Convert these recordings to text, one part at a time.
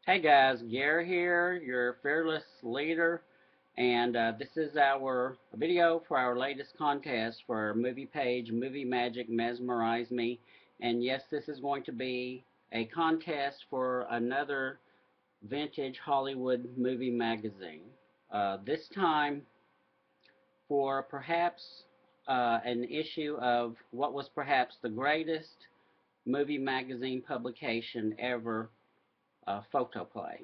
Hey guys, Gary here, your fearless leader, and this is our video for our latest contest for our movie page, Movie Magic Mesmerize Me. And yes, this is going to be a contest for another vintage Hollywood movie magazine. This time for perhaps an issue of what was perhaps the greatest movie magazine publication ever, Photoplay.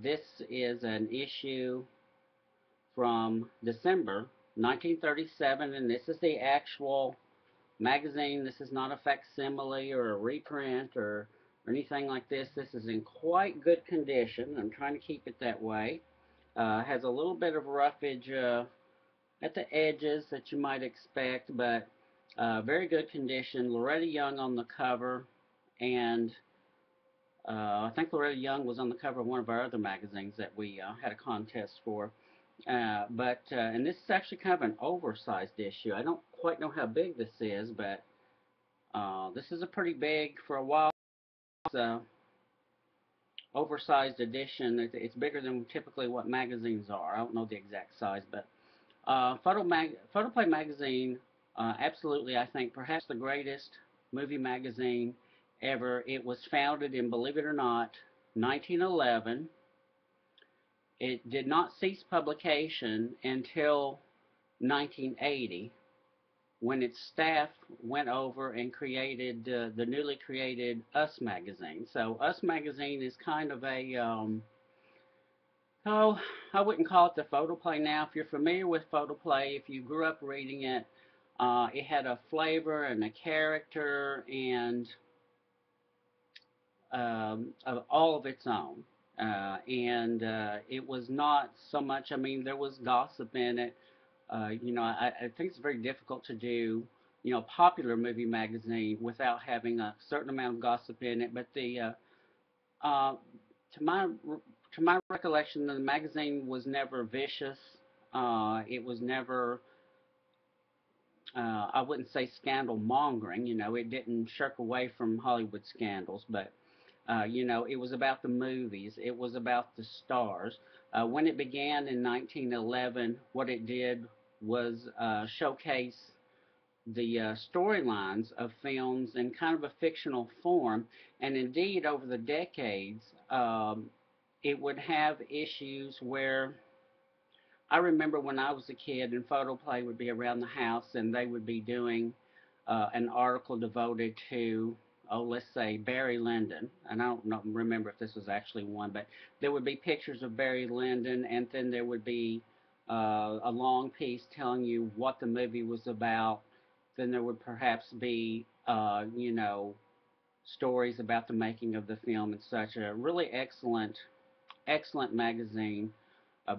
This is an issue from December 1937, and this is the actual magazine. This is not a facsimile or a reprint or anything like this. This is in quite good condition. I'm trying to keep it that way. Has a little bit of roughage at the edges that you might expect, but very good condition. Loretta Young on the cover, and I think Loretta Young was on the cover of one of our other magazines that we had a contest for. And this is actually kind of an oversized issue. I don't quite know how big this is, but this is a pretty big, for a while, oversized edition. It's bigger than typically what magazines are. I don't know the exact size, but Photoplay magazine, absolutely, I think, perhaps the greatest movie magazine ever. It was founded in, believe it or not, 1911. It did not cease publication until 1980, when its staff went over and created the newly created Us magazine. So Us magazine is kind of a, oh, I wouldn't call it the photoplay now. If you're familiar with photoplay, if you grew up reading it, it had a flavor and a character and of all of its own. And it was not so much, I mean, there was gossip in it. I think it's very difficult to do, a popular movie magazine without having a certain amount of gossip in it. But uh, to my to my recollection, the magazine was never vicious. It was never, I wouldn't say scandal mongering. It didn't shirk away from Hollywood scandals, but it was about the movies. It was about the stars. When it began in 1911, what it did was showcase the storylines of films in kind of a fictional form. And indeed, over the decades, it would have issues where I remember when I was a kid and Photoplay would be around the house and they would be doing an article devoted to, oh, let's say Barry Lyndon. And I don't remember if this was actually one, but there would be pictures of Barry Lyndon, and then there would be a long piece telling you what the movie was about. Then there would perhaps be, stories about the making of the film and such. A really excellent magazine,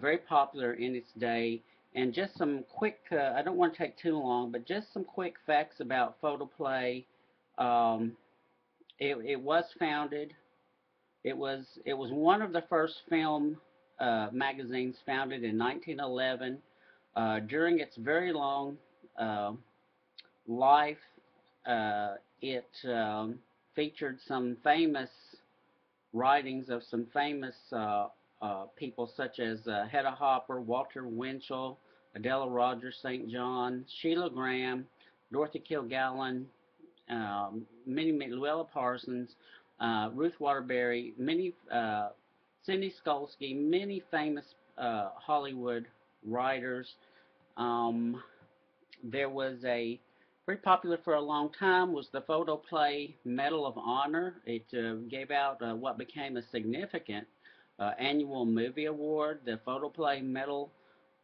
very popular in its day. And just some quick, I don't want to take too long, but just some quick facts about Photoplay. Um, it was founded, it was one of the first film magazines founded in 1911. During its very long uh, life, it featured some famous writings of some famous people such as Hedda Hopper, Walter Winchell, Adela Rogers St. John, Sheila Graham, Dorothy Kilgallen, many Luella Parsons, Ruth Waterbury, Cindy Skolsky, many famous Hollywood writers. Um, there was a very popular for a long time was the Photoplay Medal of Honor. It gave out what became a significant annual movie award, the Photoplay Medal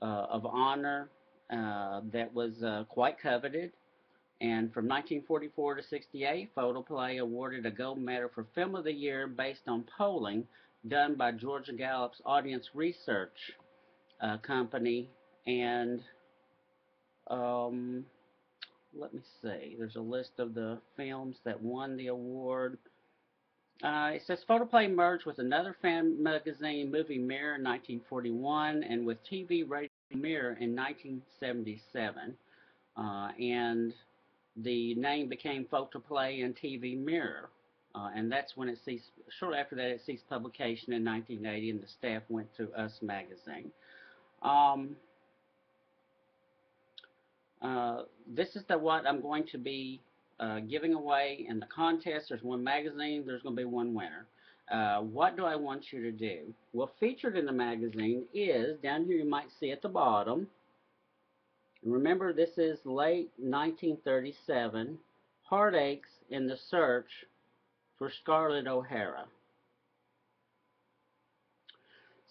of Honor, that was quite coveted. And from 1944 to 68, Photoplay awarded a gold medal for Film of the Year based on polling done by Georgia Gallup's Audience Research Company. And um, let me see, there's a list of the films that won the award. It says Photoplay merged with another fan magazine, Movie Mirror, in 1941, and with TV Radio Mirror in 1977. And the name became Photoplay and TV Mirror. And that's when it ceased. Shortly after that, it ceased publication in 1980, and the staff went to Us magazine. Um, uh, this is what I'm going to be giving away in the contest. There's one magazine. There's going to be one winner. What do I want you to do? Well, featured in the magazine is, down here you might see at the bottom. Remember, this is late 1937. Heartaches in the Search for Scarlett O'Hara.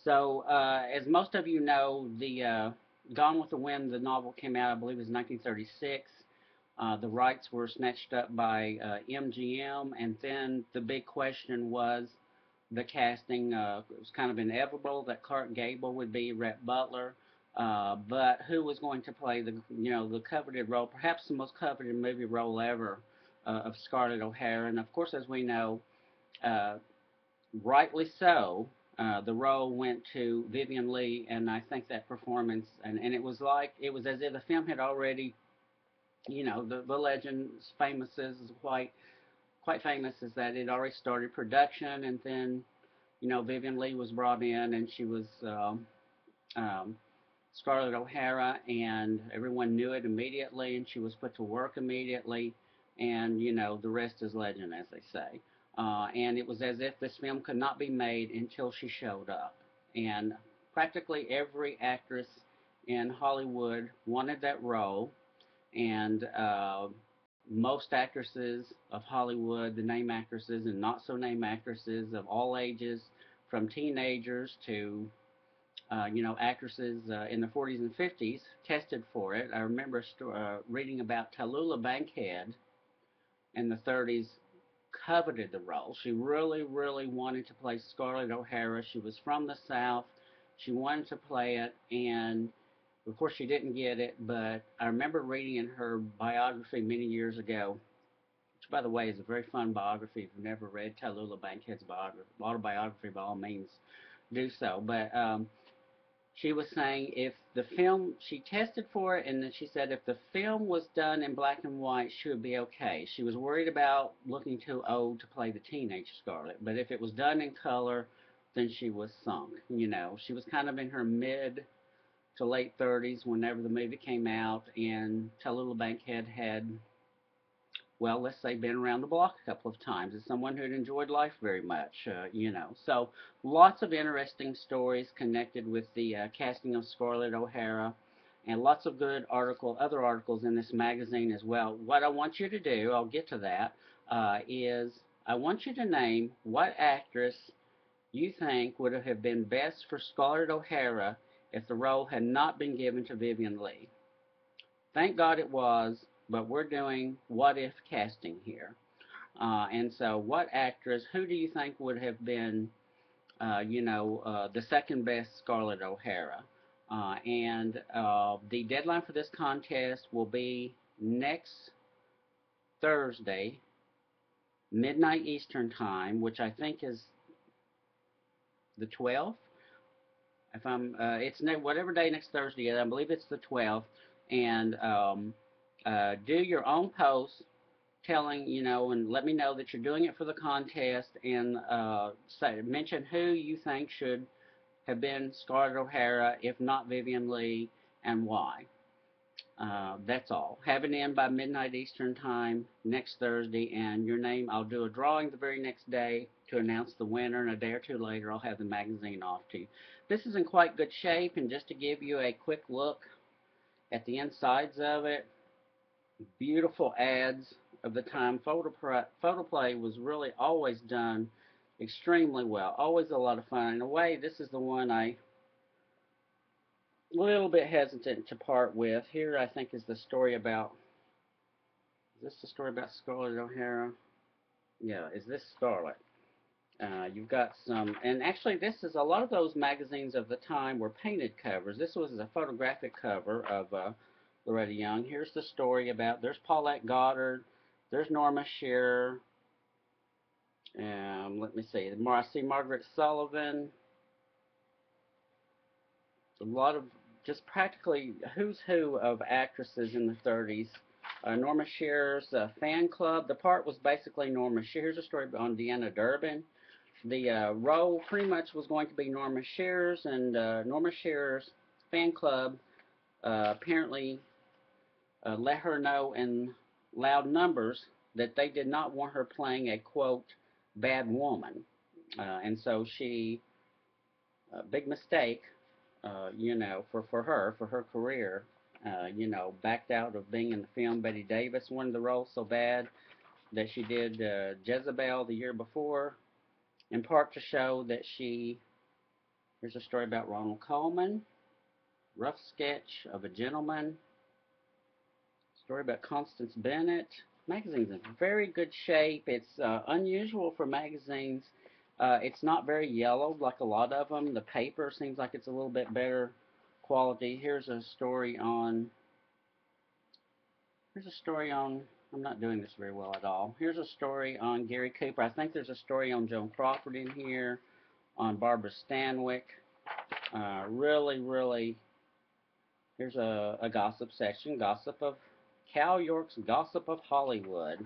So, as most of you know, the Gone with the Wind, the novel came out, I believe, it was 1936. The rights were snatched up by MGM, and then the big question was the casting. It was kind of inevitable that Clark Gable would be Rhett Butler, but who was going to play the coveted role, perhaps the most coveted movie role ever, of Scarlett O'Hara? And of course, as we know, uh, rightly so, the role went to Vivian Leigh, and I think that performance, and it was as if the film had already, the legend is quite famous, is that it already started production, and then, Vivian Leigh was brought in, and she was um, Scarlett O'Hara, and everyone knew it immediately, and she was put to work immediately, and the rest is legend, as they say. And it was as if this film could not be made until she showed up, and practically every actress in Hollywood wanted that role, and most actresses of Hollywood, the name actresses and not so name actresses of all ages, from teenagers to actresses in the 40s and 50s tested for it. I remember reading about Tallulah Bankhead in the 30s coveted the role. She really, really wanted to play Scarlett O'Hara. She was from the South. She wanted to play it, and of course she didn't get it, but I remember reading in her biography many years ago, which, by the way, is a very fun biography. If you've never read Tallulah Bankhead's autobiography, by all means, do so. But she was saying if the film, she tested for it, and then she said if the film was done in black and white, she would be okay. She was worried about looking too old to play the teenage Scarlett, but if it was done in color, then she was sunk. She was kind of in her mid to late 30s whenever the movie came out, and Tallulah Bankhead had, well, let's say, been around the block a couple of times as someone who'd enjoyed life very much, So lots of interesting stories connected with the casting of Scarlett O'Hara, and lots of good other articles in this magazine as well. What I want you to do, I'll get to that, is I want you to name what actress you think would have been best for Scarlett O'Hara if the role had not been given to Vivian Leigh. Thank God it was, but we're doing what if casting here. And so, what actress, who do you think would have been, the second best Scarlett O'Hara? And the deadline for this contest will be next Thursday, midnight Eastern time, which I think is the 12th. If I'm, it's whatever day next Thursday is. I believe it's the 12th. And do your own post telling, and let me know that you're doing it for the contest, and mention who you think should have been Scarlett O'Hara, if not Vivian Leigh, and why. That's all. Have it in by midnight Eastern time next Thursday, and your name, I'll do a drawing the very next day to announce the winner, and a day or two later I'll have the magazine off to you. This is in quite good shape, and just to give you a quick look at the insides of it, beautiful ads of the time. Photoplay was really always done extremely well. Always a lot of fun. In a way, this is the one I a little bit hesitant to part with. Here, I think, is the story about. Is this the story about Scarlett O'Hara? Yeah, is this Scarlett? You've got some, and actually, this is a lot of those magazines of the time were painted covers. This was a photographic cover of Loretta Young. Here's the story about. There's Paulette Goddard. There's Norma Shearer. Let me see. I see Margaret Sullivan. A lot of just practically who's who of actresses in the 30s Norma Shear's fan club. The part was basically Norma Shear. Here's a story on Deanna Durbin. The role pretty much was going to be Norma Shear's, and Norma Shear's fan club apparently let her know in loud numbers that they did not want her playing a, quote, bad woman. And so she, big mistake, for her career, backed out of being in the film. Betty Davis wanted the role so bad that she did Jezebel the year before, in part to show that here's a story about Ronald Colman, rough sketch of a gentleman, story about Constance Bennett. Magazine's in very good shape. It's unusual for magazines. It's not very yellowed like a lot of them. The paper seems like it's a little bit better quality. Here's a story on, I'm not doing this very well at all. Here's a story on Gary Cooper. I think there's a story on Joan Crawford in here, on Barbara Stanwyck. Really, here's a gossip section, Cal York's Gossip of Hollywood.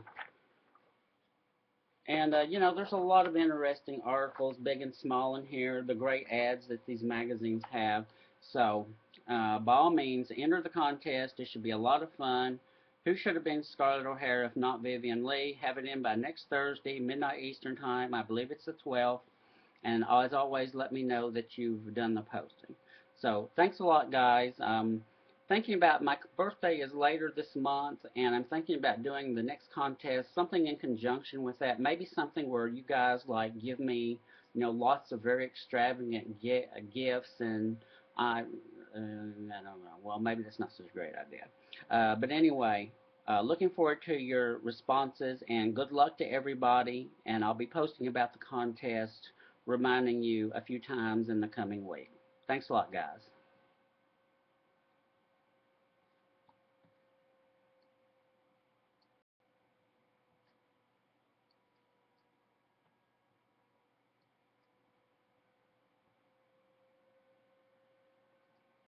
And, there's a lot of interesting articles, big and small, in here, the great ads that these magazines have. So, by all means, enter the contest. It should be a lot of fun. Who should have been Scarlett O'Hara if not Vivian Leigh? Have it in by next Thursday, midnight Eastern Time. I believe it's the 12th. And as always, let me know that you've done the posting. So, thanks a lot, guys. Thinking about my birthday is later this month, and I'm thinking about doing the next contest, something in conjunction with that. Maybe something where you guys like give me, lots of very extravagant gifts, and I don't know. Well, maybe that's not such a great idea. But anyway, looking forward to your responses, and good luck to everybody. And I'll be posting about the contest, reminding you a few times in the coming week. Thanks a lot, guys.